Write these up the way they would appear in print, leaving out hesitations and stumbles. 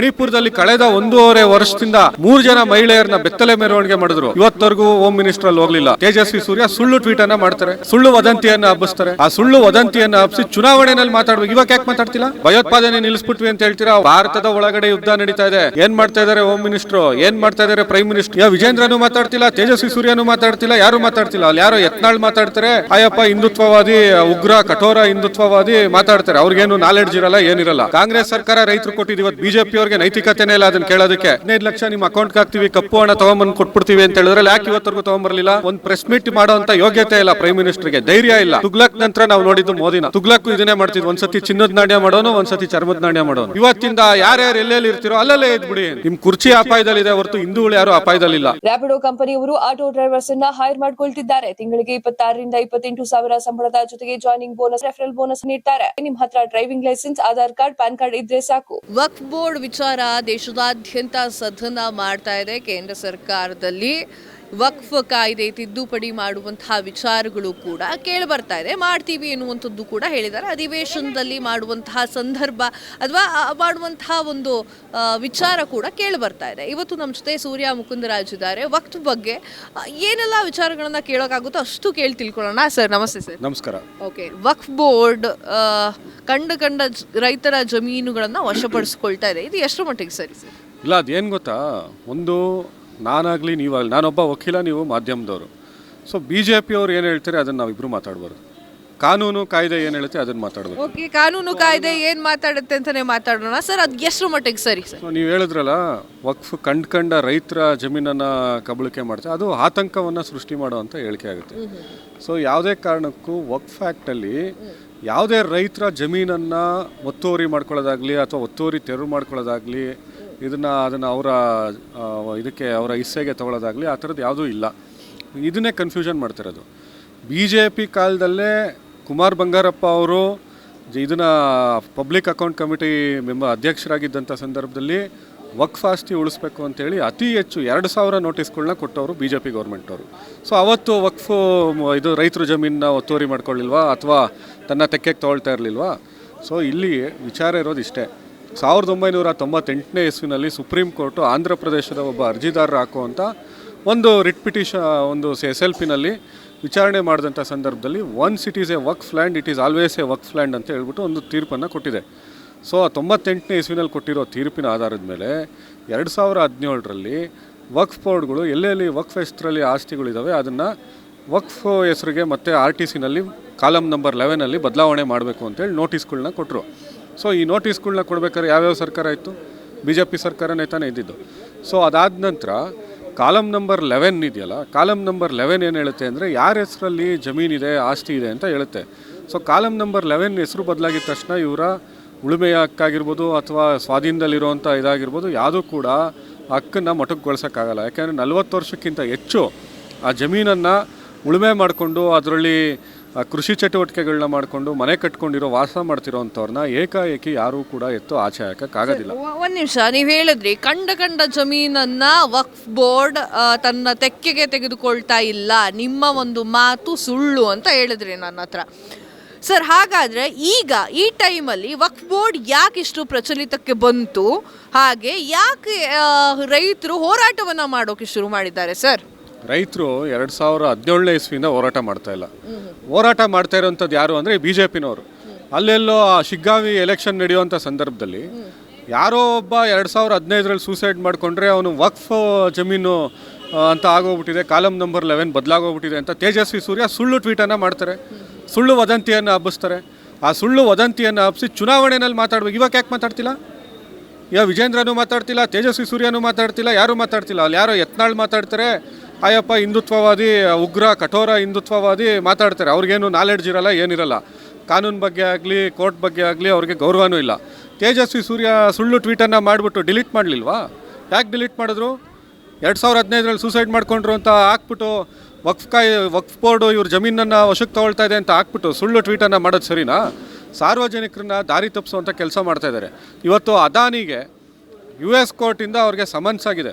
ಮಣಿಪುರದಲ್ಲಿ ಕಳೆದ 1.5 ವರ್ಷದಿಂದ 3 ಜನ ಮಹಿಳೆಯರನ್ನ ಬೆತ್ತಲೆ ಮೆರವಣಿಗೆ ಮಾಡಿದ್ರು. ಇವತ್ತವರೆಗೂ ಹೋಮ್ ಮಿನಿಸ್ಟರ್ ಅಲ್ಲಿ ಹೋಗ್ಲಿಲ್ಲ. ತೇಜಸ್ವಿ ಸೂರ್ಯ ಸುಳ್ಳು ಟ್ವೀಟ್ ಅನ್ನ ಮಾಡ್ತಾರೆ, ಸುಳ್ಳು ವದಂತಿಯನ್ನ ಹಬ್ಬಿಸ್ತಾರೆ. ಆ ಸುಳ್ಳು ವದಂತಿಯನ್ನ ಹಬ್ಬಿಸಿ ಚುನಾವಣೆಯಲ್ಲಿ ಮಾತಾಡ್ಬೇಕು. ಇವಾಗ ಯಾಕೆ ಮಾತಾಡ್ತಿಲ್ಲ? ಭಯೋತ್ಪಾದನೆ ನಿಲ್ಲಿಸ್ಬಿಟ್ವಿ ಅಂತ ಹೇಳ್ತೀರಾ. ಭಾರತದ ಒಳಗಡೆ ಯುದ್ಧ ನಡೀತಾ ಇದೆ. ಏನ್ ಮಾಡ್ತಾ ಇದಾರೆ ಹೋಮ್ ಮಿನಿಸ್ಟರ್, ಏನ್ ಮಾಡ್ತಾ ಇದಾರೆ ಪ್ರೈಮ್ ಮಿನಿಸ್ಟರ್? ವಿಜೇಂದ್ರನು ಮಾತಾಡ್ತಿಲ್ಲ, ತೇಜಸ್ವಿ ಸೂರ್ಯನು ಮಾತಾಡ್ತಿಲ್ಲ, ಯಾರು ಮಾತಾಡ್ತಿಲ್ಲ. ಅಲ್ಲಿ ಯಾರೋ ಯತ್ನಾಳ್ ಮಾತಾಡ್ತಾರೆ, ಅಯ್ಯಪ್ಪ ಹಿಂದುತ್ವವಾದಿ, ಉಗ್ರ ಕಠೋರ ಹಿಂದುತ್ವವಾದಿ ಮಾತಾಡ್ತಾರೆ. ಅವ್ರಿಗೇನು ನಾಲೆಡ್ಜ್ ಇರಲ್ಲ, ಏನಿರಲ್ಲ. ಕಾಂಗ್ರೆಸ್ ಸರ್ಕಾರ ರೈತರು ಕೊಟ್ಟಿದ್ದು, ಇವತ್ತು ಬಿಜೆಪಿ ಅವ್ರಿಗೆ ನೈತಿಕತೆನೇ ಇಲ್ಲ ಅದನ್ನ ಕೇಳೋದಕ್ಕೆ. 15 ಲಕ್ಷ ನಿಮ್ಮ ಅಕೌಂಟ್ ಹಾಕ್ತಿವಿ, ಕಪ್ಪು ಹಣ ತಗೊಂಡ್ಬಂದು ಕೊಟ್ಬಿಡ್ತೀವಿ ಅಂತ ಹೇಳಿದ್ರೆ ಯಾಕೆ ಇವತ್ತರೆಗೂ ತಗೊಂಡ್ಬರ್ಲಿಲ್ಲ? ಒಂದು ಪ್ರೆಸ್ ಮೀಟ್ ಮಾಡುವಂತ ಯೋಗ್ಯತೆ ಇಲ್ಲ ಪ್ರೈಮ್ ಮಿನಿಸ್ಟರ್ಗೆ, ಧೈರ್ಯ ಇಲ್ಲ. ತುಗ್ಲಕ್ ನಂತರ ನಾವು ನೋಡಿದ್ದು ಮೋದಿನ. ತುಗ್ಲಕ್ ಇದನ್ನೇ ಮಾಡ್ತಿದ್ವಿ, ಒಂದ್ಸತಿ ಚಿನ್ನದ ನಾಣ್ಯ ಮಾಡೋನು, ಒಂದ್ಸತಿ ಚರ್ಮದ ನಾಣ್ಯ ಮಾಡೋನು. ಇವತ್ತಿಂದ ಯಾರ್ಯಾರು ಎಲ್ಲೆಲ್ಲಿ ಇರ್ತಿರೋ ಅಲ್ಲಲ್ಲೇ ಇದ್ಬಿಡಿ. ನಿಮ್ ಕುರ್ಚಿ ಅಪಾಯದಲ್ಲಿದೆ ಹೊರತು ಹಿಂದೂಗಳು ಯಾರು ಅಪಾಯದಲ್ಲಿಲ್ಲ. ರ್ಯಾಪಿಡೋ ಕಂಪನಿಯವರು ಆಟೋ ಡ್ರೈವರ್ಸ್ ಅನ್ನ ಹೈರ್ ಮಾಡ್ಕೊಳ್ತಿದ್ದಾರೆ. ತಿಂಗಳಿಗೆ 26 ರಿಂದ 28 ಸಾವಿರ ಸಂಬಳದ ಜೊತೆಗೆ ಜಾಯ್ನಿಂಗ್ ಬೋನಸ್, ರೆಫರಲ್ ಬೋನಸ್ ನೀಡ್ತಾರೆ. ನಿಮ್ ಹತ್ರ driving licence, Aadhaar card, PAN card ಇದ್ರೆ ಸಾಕು. ವಕ್ಫ್ ಬೋರ್ಡ್ ವಿಚಾರ ದೇಶದಾದ್ಯಂತ ಸದನ ಮಾಡ್ತಾ ಇದೆ. ಕೇಂದ್ರ ಸರ್ಕಾರದಲ್ಲಿ ವಕ್ಫ್ ಕಾಯ್ದೆ ತಿದ್ದುಪಡಿ ಮಾಡುವಂತಹ ವಿಚಾರಗಳು ಕೂಡ ಕೇಳಿ ಬರ್ತಾ ಇದೆ. ಮಾಡ್ತೀವಿ ಎನ್ನುವಂಥದ್ದು ಕೂಡ ಹೇಳಿದ್ದಾರೆ. ಅಧಿವೇಶನದಲ್ಲಿ ಮಾಡುವಂತಹ ಸಂದರ್ಭ ಅಥವಾ ಮಾಡುವಂತಹ ಒಂದು ವಿಚಾರ ಕೂಡ ಕೇಳಿ ಬರ್ತಾ ಇದೆ. ಇವತ್ತು ನಮ್ಮ ಜೊತೆ ಸೂರ್ಯ ಮುಕುಂದರಾಜ್ ಇದ್ದಾರೆ. ವಕ್ಫ್ ಬಗ್ಗೆ ಏನೆಲ್ಲ ವಿಚಾರಗಳನ್ನ ಕೇಳೋಕ್ಕಾಗುತ್ತೋ ಅಷ್ಟು ಕೇಳಿ ತಿಳ್ಕೊಳ್ಳೋಣ. ಸರ್ ನಮಸ್ತೆ. ಸರ್ ನಮಸ್ಕಾರ. ಓಕೆ, ವಕ್ಫ್ ಬೋರ್ಡ್ ಕಂಡ ರೈತರ ಜಮೀನುಗಳನ್ನು ವಶಪಡಿಸ್ಕೊಳ್ತಾ ಇದೆ. ಇದು ಎಷ್ಟು ಮಟ್ಟಿಗೆ ಸರಿ ಸರ್? ಇಲ್ಲ, ಅದೇನು ಗೊತ್ತಾ, ಒಂದು ನಾನಾಗಲಿ ನೀವಾಗಲಿ, ನಾನೊಬ್ಬ ವಕೀಲ, ನೀವು ಮಾಧ್ಯಮದವರು. ಸೊ BJP ಅವ್ರು ಏನು ಹೇಳ್ತಾರೆ ಅದನ್ನು ನಾವಿಬ್ಬರು ಮಾತಾಡಬಾರ್ದು. ಕಾನೂನು ಕಾಯ್ದೆ ಏನು ಹೇಳುತ್ತೆ ಅದನ್ನು ಮಾತಾಡಬೇಕು. ಓಕೆ, ಕಾನೂನು ಕಾಯ್ದೆ ಏನು ಮಾತಾಡುತ್ತೆ ಅಂತಲೇ ಮಾತಾಡೋಣ ಸರ್. ಅದು ಎಷ್ಟು ಮಟ್ಟಿಗೆ ಸರಿ ಸರ್? ಸೊ ನೀವು ಹೇಳಿದ್ರಲ್ಲ, ವಕ್ಫ್ ಕಂಡ ರೈತರ ಜಮೀನನ್ನು ಕಬಳಿಕೆ ಮಾಡ್ತಾರೆ, ಅದು ಆತಂಕವನ್ನು ಸೃಷ್ಟಿ ಮಾಡುವಂಥ ಹೇಳಿಕೆ ಆಗುತ್ತೆ. ಸೊ ಯಾವುದೇ ಕಾರಣಕ್ಕೂ ವಕ್ಫ್ ಆ್ಯಕ್ಟಲ್ಲಿ ಯಾವುದೇ ರೈತರ ಜಮೀನನ್ನು ಒತ್ತುವರಿ ಮಾಡ್ಕೊಳ್ಳೋದಾಗಲಿ ಅಥವಾ ಒತ್ತುವರಿ ತೆರವು ಮಾಡ್ಕೊಳ್ಳೋದಾಗಲಿ, ಅದನ್ನು ಅವರ ಅವರ ಹಿಸ್ಸೆಗೆ ತಗೊಳ್ಳೋದಾಗಲಿ ಆ ಥರದ್ದು ಯಾವುದೂ ಇಲ್ಲ. ಇದನ್ನೇ ಕನ್ಫ್ಯೂಷನ್ ಮಾಡ್ತಿರೋದು. BJP ಕಾಲದಲ್ಲೇ ಕುಮಾರ್ ಬಂಗಾರಪ್ಪ ಅವರು ಇದನ್ನು ಪಬ್ಲಿಕ್ ಅಕೌಂಟ್ ಕಮಿಟಿ ಅಧ್ಯಕ್ಷರಾಗಿದ್ದಂಥ ಸಂದರ್ಭದಲ್ಲಿ ವಕ್ಫ್ ಆಸ್ತಿ ಉಳಿಸ್ಬೇಕು ಅಂತೇಳಿ ಅತಿ ಹೆಚ್ಚು 2,000 ನೋಟಿಸ್ಗಳನ್ನ ಕೊಟ್ಟವರು BJP ಗೌರ್ಮೆಂಟ್ ಅವರು. ಸೊ ಅವತ್ತು ವಕ್ಫ್ ರೈತರ ಜಮೀನನ್ನ ಒತ್ತುವರಿ ಮಾಡ್ಕೊಳ್ಳಿಲ್ವಾ ಅಥವಾ ತನ್ನ ತೆಕ್ಕೆಗೆ ತೊಗೊಳ್ತಾ ಇರಲಿಲ್ವಾ? ಸೊ ಇಲ್ಲಿ ವಿಚಾರ ಇರೋದು ಇಷ್ಟೇ. 1998ನೇ ಇಸ್ವಿನಲ್ಲಿ ಸುಪ್ರೀಂ ಕೋರ್ಟು ಆಂಧ್ರ ಪ್ರದೇಶದ ಒಬ್ಬ ಅರ್ಜಿದಾರರು ಹಾಕುವಂಥ ಒಂದು ರಿಟ್ ಪಿಟಿಷನ್, ಒಂದು SLPನಲ್ಲಿ ವಿಚಾರಣೆ ಮಾಡಿದಂಥ ಸಂದರ್ಭದಲ್ಲಿ once it is A Waqf land, it is always A Waqf land ಅಂತ ಹೇಳ್ಬಿಟ್ಟು ಒಂದು ತೀರ್ಪನ್ನು ಕೊಟ್ಟಿದೆ. ಸೊ 98ನೇ ಇಸ್ವಿನಲ್ಲಿ ಕೊಟ್ಟಿರೋ ತೀರ್ಪಿನ ಆಧಾರದ ಮೇಲೆ 2017ರಲ್ಲಿ ವಕ್ಫ್ ಬೋರ್ಡ್ಗಳು ಎಲ್ಲೆಲ್ಲಿ ವಕ್ಫ್ ಹೆಸರಲ್ಲಿ ಆಸ್ತಿಗಳಿದ್ದಾವೆ ಅದನ್ನು ವಕ್ಫ್ ಹೆಸರಿಗೆ ಮತ್ತು RTCನಲ್ಲಿ ಕಾಲಮ್ ನಂಬರ್ 11ಅಲ್ಲಿ ಬದಲಾವಣೆ ಮಾಡಬೇಕು ಅಂತೇಳಿ ನೋಟಿಸ್ಗಳನ್ನ ಕೊಟ್ಟರು. ಸೊ ಈ ನೋಟಿಸ್ಗಳನ್ನ ಕೊಡ್ಬೇಕಾದ್ರೆ ಯಾವ್ಯಾವ ಸರ್ಕಾರ ಇತ್ತು? BJP ಸರ್ಕಾರನೇ ತಾನೇ ಇದ್ದಿದ್ದು. ಸೊ ಅದಾದ ನಂತರ ಕಾಲಮ್ ನಂಬರ್ 11 ಇದೆಯಲ್ಲ, ಕಾಲಮ್ ನಂಬರ್ 11 ಏನು ಹೇಳುತ್ತೆ ಅಂದರೆ ಯಾರ ಹೆಸರಲ್ಲಿ ಜಮೀನಿದೆ, ಆಸ್ತಿ ಇದೆ ಅಂತ ಹೇಳುತ್ತೆ. ಸೊ ಕಾಲಮ್ ನಂಬರ್ 11 ಹೆಸರು ಬದಲಾಗಿದ ತಕ್ಷಣ ಇವರ ಉಳುಮೆಯ ಹಕ್ಕಾಗಿರ್ಬೋದು ಅಥವಾ ಸ್ವಾಧೀನದಲ್ಲಿರುವಂಥ ಇದಾಗಿರ್ಬೋದು ಯಾವುದೂ ಕೂಡ ಹಕ್ಕನ್ನು ಮೊಟಕುಗೊಳಿಸೋಕ್ಕಾಗಲ್ಲ. ಯಾಕೆಂದರೆ 40 ವರ್ಷಕ್ಕಿಂತ ಹೆಚ್ಚು ಆ ಜಮೀನನ್ನು ಉಳುಮೆ ಮಾಡಿಕೊಂಡು ಅದರಲ್ಲಿ ಕೃಷಿ ಚಟುವಟಿಕೆಗಳನ್ನ ಮಾಡಿಕೊಂಡು ಮನೆ ಕಟ್ಕೊಂಡಿರೋ ವಾಸ ಮಾಡ್ತಿರೋವಂಥವ್ರನ್ನ ಏಕಾಏಕಿ ಯಾರೂ ಕೂಡ ಎತ್ತು ಆಚೆ ಹಾಕೋಕ್ಕಾಗೋದಿಲ್ಲ. ಒಂದು ನಿಮಿಷ, ನೀವು ಹೇಳಿದ್ರಿ ಕಂಡ ಜಮೀನನ್ನು ವಕ್ಫ್ ಬೋರ್ಡ್ ತನ್ನ ತೆಕ್ಕೆಗೆ ತೆಗೆದುಕೊಳ್ತಾ ಇಲ್ಲ, ನಿಮ್ಮ ಒಂದು ಮಾತು ಸುಳ್ಳು ಅಂತ ಹೇಳಿದ್ರಿ ನನ್ನ ಹತ್ರ. ಸರ್, ಹಾಗಾದರೆ ಈಗ ಈ ಟೈಮಲ್ಲಿ ವಕ್ಫ್ ಬೋರ್ಡ್ ಯಾಕೆ ಇಷ್ಟು ಪ್ರಚಲಿತಕ್ಕೆ ಬಂತು? ಹಾಗೆ ಯಾಕೆ ರೈತರು ಹೋರಾಟವನ್ನು ಮಾಡೋಕ್ಕೆ ಶುರು ಮಾಡಿದ್ದಾರೆ ಸರ್? ರೈತರು 2017ನೇ ಇಸ್ವಿಯಿಂದ ಹೋರಾಟ ಮಾಡ್ತಾ ಇಲ್ಲ. ಹೋರಾಟ ಮಾಡ್ತಾ ಇರೋವಂಥದ್ದು ಯಾರು ಅಂದರೆ BJPನವರು. ಅಲ್ಲೆಲ್ಲೋ ಶಿಗ್ಗಾವಿ ಎಲೆಕ್ಷನ್ ನಡೆಯುವಂಥ ಸಂದರ್ಭದಲ್ಲಿ ಯಾರೋ ಒಬ್ಬ 2015ರಲ್ಲಿ ಸೂಸೈಡ್ ಮಾಡಿಕೊಂಡ್ರೆ ಅವನು ವಕ್ಫ್ ಜಮೀನು ಅಂತ ಆಗೋಗ್ಬಿಟ್ಟಿದೆ, ಕಾಲಮ್ ನಂಬರ್ 11 ಬದಲಾಗೋಗ್ಬಿಟ್ಟಿದೆ ಅಂತ ತೇಜಸ್ವಿ ಸೂರ್ಯ ಸುಳ್ಳು ಟ್ವೀಟನ್ನು ಮಾಡ್ತಾರೆ, ಸುಳ್ಳು ವದಂತಿಯನ್ನು ಹಬ್ಬಿಸ್ತಾರೆ. ಆ ಸುಳ್ಳು ವದಂತಿಯನ್ನು ಹಬ್ಬಿಸಿ ಚುನಾವಣೆಯಲ್ಲಿ ಮಾತಾಡ್ಬೇಕು. ಇವಾಗ ಯಾಕೆ ಮಾತಾಡ್ತಿಲ್ಲ? ವಿಜೇಂದ್ರನು ಮಾತಾಡ್ತಿಲ್ಲ, ತೇಜಸ್ವಿ ಸೂರ್ಯನೂ ಮಾತಾಡ್ತಿಲ್ಲ, ಯಾರೂ ಮಾತಾಡ್ತಿಲ್ಲ. ಅಲ್ಲಿ ಯಾರೋ ಯತ್ನಾಳ್ ಮಾತಾಡ್ತಾರೆ, ಅಯ್ಯಪ್ಪ ಹಿಂದುತ್ವವಾದಿ, ಉಗ್ರ ಕಠೋರ ಹಿಂದುತ್ವವಾದಿ ಮಾತಾಡ್ತಾರೆ. ಅವ್ರಿಗೇನು ನಾಲೆಡ್ಜ್ ಇರಲ್ಲ, ಏನಿರಲ್ಲ. ಕಾನೂನು ಬಗ್ಗೆ ಆಗಲಿ ಕೋರ್ಟ್ ಬಗ್ಗೆ ಆಗಲಿ ಅವ್ರಿಗೆ ಗೌರವನೂ ಇಲ್ಲ. ತೇಜಸ್ವಿ ಸೂರ್ಯ ಸುಳ್ಳು ಟ್ವೀಟನ್ನು ಮಾಡಿಬಿಟ್ಟು ಡಿಲೀಟ್ ಮಾಡಲಿಲ್ವಾ? ಯಾಕೆ ಡಿಲೀಟ್ ಮಾಡಿದ್ರು? 2015ರಲ್ಲಿ ಸೂಸೈಡ್ ಮಾಡ್ಕೊಂಡ್ರು ಅಂತ ಹಾಕ್ಬಿಟ್ಟು ವಕ್ಫ್ ಬೋರ್ಡು ಇವ್ರ ಜಮೀನನ್ನು ವಶಕ್ಕೆ ತೊಗೊಳ್ತಾ ಇದೆ ಅಂತ ಹಾಕ್ಬಿಟ್ಟು ಸುಳ್ಳು ಟ್ವೀಟನ್ನು ಮಾಡೋದು ಸರಿನಾ? ಸಾರ್ವಜನಿಕರನ್ನ ದಾರಿ ತಪ್ಪಿಸುವಂಥ ಕೆಲಸ ಮಾಡ್ತಾಯಿದ್ದಾರೆ. ಇವತ್ತು ಅದಾನಿಗೆ US ಕೋರ್ಟಿಂದ ಅವ್ರಿಗೆ ಸಮನ್ಸ್ ಆಗಿದೆ.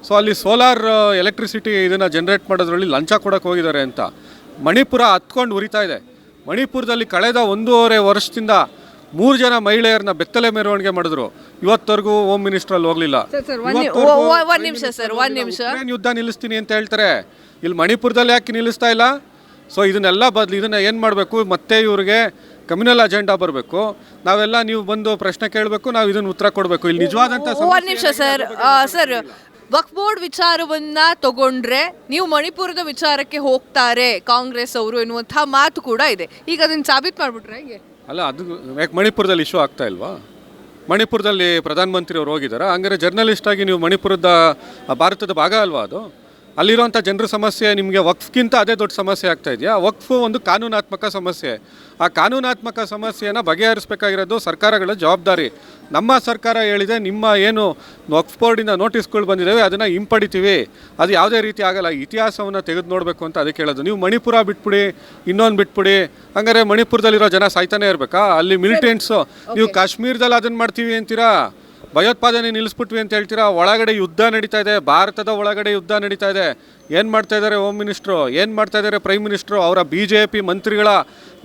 ಸೊ ಅಲ್ಲಿ ಸೋಲಾರ್ ಎಲೆಕ್ಟ್ರಿಸಿಟಿ ಇದನ್ನು ಜನ್ರೇಟ್ ಮಾಡೋದ್ರಲ್ಲಿ ಲಂಚ ಕೊಡೋಕ್ಕೆ ಹೋಗಿದ್ದಾರೆ ಅಂತ ಮಣಿಪುರ ಹತ್ಕೊಂಡು ಉರಿತಾ ಇದೆ. ಮಣಿಪುರದಲ್ಲಿ ಕಳೆದ 1.5 ವರ್ಷದಿಂದ 3 ಜನ ಮಹಿಳೆಯರನ್ನ ಬೆತ್ತಲೆ ಮೆರವಣಿಗೆ ಮಾಡಿದ್ರು. ಇವತ್ತವರೆಗೂ ಹೋಮ್ ಮಿನಿಸ್ಟರ್ ಅಲ್ಲಿ ಹೋಗ್ಲಿಲ್ಲ. ಒಂದ್ ನಿಮಿಷ ಸರ್, ಒಂದ್ ನಿಮಿಷ. ಉಕ್ರೇನ್ ಯುದ್ಧ ನಿಲ್ಲಿಸ್ತೀನಿ ಅಂತ ಹೇಳ್ತಾರೆ, ಇಲ್ಲಿ ಮಣಿಪುರದಲ್ಲಿ ಯಾಕೆ ನಿಲ್ಲಿಸ್ತಾ ಇಲ್ಲ? ಸೊ ಇದನ್ನೆಲ್ಲ ಇದನ್ನ ಏನು ಮಾಡಬೇಕು, ಮತ್ತೆ ಇವ್ರಿಗೆ ಕಮ್ಯುನಲ್ ಅಜೆಂಡಾ ಬರಬೇಕು. ನಾವೆಲ್ಲ ನೀವು ಬಂದು ಪ್ರಶ್ನೆ ಕೇಳಬೇಕು, ನಾವು ಇದನ್ನ ಉತ್ತರ ಕೊಡಬೇಕು. ಇಲ್ಲಿ ನಿಜವಾದಂತ ಒಂದ್ ನಿಮಿಷ ಸರ್, ವಕ್ಫ್ ಬೋರ್ಡ್ ವಿಚಾರವನ್ನ ತಗೊಂಡ್ರೆ ನೀವು ಮಣಿಪುರದ ವಿಚಾರಕ್ಕೆ ಹೋಗ್ತಾರೆ ಕಾಂಗ್ರೆಸ್ ಅವರು ಎನ್ನುವಂತಹ ಮಾತು ಕೂಡ ಇದೆ. ಈಗ ಅದನ್ನ ಸಾಬೀತು ಮಾಡ್ಬಿಟ್ರೆ ಹೇಗೆ? ಅಲ್ಲ, ಅದು ಯಾಕೆ ಮಣಿಪುರದಲ್ಲಿ ಇಶ್ಯೂ ಆಗ್ತಾ ಇಲ್ವಾ? ಮಣಿಪುರದಲ್ಲಿ ಪ್ರಧಾನಮಂತ್ರಿ ಅವರು ಹೋಗಿದ್ದಾರೆ, ಹಂಗಾರೆ ಜರ್ನಲಿಸ್ಟ್ ಆಗಿ ನೀವು ಮಣಿಪುರದ ಭಾರತದ ಭಾಗ ಅಲ್ವಾ ಅದು? ಅಲ್ಲಿರುವಂಥ ಜನರ ಸಮಸ್ಯೆ ನಿಮಗೆ ವಕ್ಫ್ಗಿಂತ ಅದೇ ದೊಡ್ಡ ಸಮಸ್ಯೆ ಆಗ್ತಾ ಇದೆಯಾ? ವಕ್ಫ್ ಒಂದು ಕಾನೂನಾತ್ಮಕ ಸಮಸ್ಯೆ. ಆ ಕಾನೂನಾತ್ಮಕ ಸಮಸ್ಯೆಯನ್ನು ಬಗೆಹರಿಸಬೇಕಾಗಿರೋದು ಸರ್ಕಾರಗಳ ಜವಾಬ್ದಾರಿ. ನಮ್ಮ ಸರ್ಕಾರ ಹೇಳಿದೆ, ನಿಮ್ಮ ಏನು ವಕ್ಫ್ ಬೋರ್ಡಿಂದ ನೋಟಿಸ್ಗಳು ಬಂದಿದ್ದಾವೆ ಅದನ್ನು ಹಿಂಪಡಿತೀವಿ, ಅದು ಯಾವುದೇ ರೀತಿ ಆಗಲ್ಲ. ಇತಿಹಾಸವನ್ನು ತೆಗೆದು ನೋಡಬೇಕು ಅಂತ ಅದಕ್ಕೆ ಹೇಳೋದು. ನೀವು ಮಣಿಪುರ ಬಿಟ್ಬಿಡಿ, ಇನ್ನೊಂದು ಬಿಟ್ಬಿಡಿ, ಹಂಗಾರೆ ಮಣಿಪುರದಲ್ಲಿರೋ ಜನ ಸಾಯ್ತಾನೆ ಇರಬೇಕಾ? ಅಲ್ಲಿ ಮಿಲಿಟೆಂಟ್ಸು, ನೀವು ಕಾಶ್ಮೀರದಲ್ಲಿ ಅದನ್ನು ಮಾಡ್ತೀವಿ ಅಂತೀರಾ, ಭಯೋತ್ಪಾದನೆ ನಿಲ್ಲಿಸ್ಬಿಟ್ವಿ ಅಂತ ಹೇಳ್ತೀರಾ. ಒಳಗಡೆ ಯುದ್ಧ ನಡೀತಾ ಇದೆ, ಭಾರತದ ಒಳಗಡೆ ಯುದ್ಧ ನಡೀತಾ ಇದೆ. ಏನು ಮಾಡ್ತಾ ಇದ್ದಾರೆ ಹೋಮ್ ಮಿನಿಸ್ಟ್ರು, ಏನು ಮಾಡ್ತಾ ಇದ್ದಾರೆ ಪ್ರೈಮ್ ಮಿನಿಸ್ಟ್ರು? ಅವರ BJP ಮಂತ್ರಿಗಳ